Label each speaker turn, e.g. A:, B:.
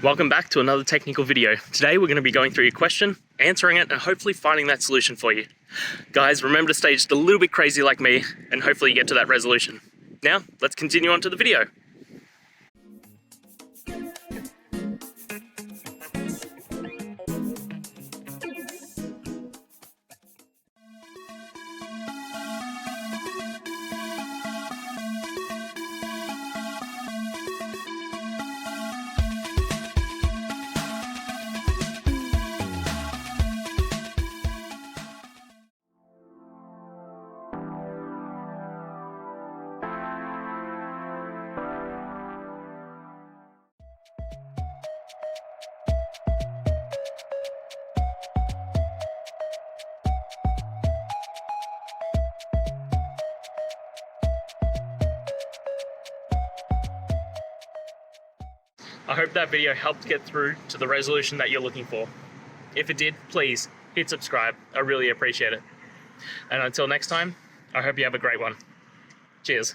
A: Welcome back to another technical video. Today we're going to be going through your question, answering it, and hopefully finding that solution for you. Guys, remember to stay just a little bit crazy like me, and hopefully you get to that resolution. Now, let's continue on to the video. I hope that video helped get through to the resolution that you're looking for. If it did, please hit subscribe. I really appreciate it. And until next time, I hope you have a great one. Cheers.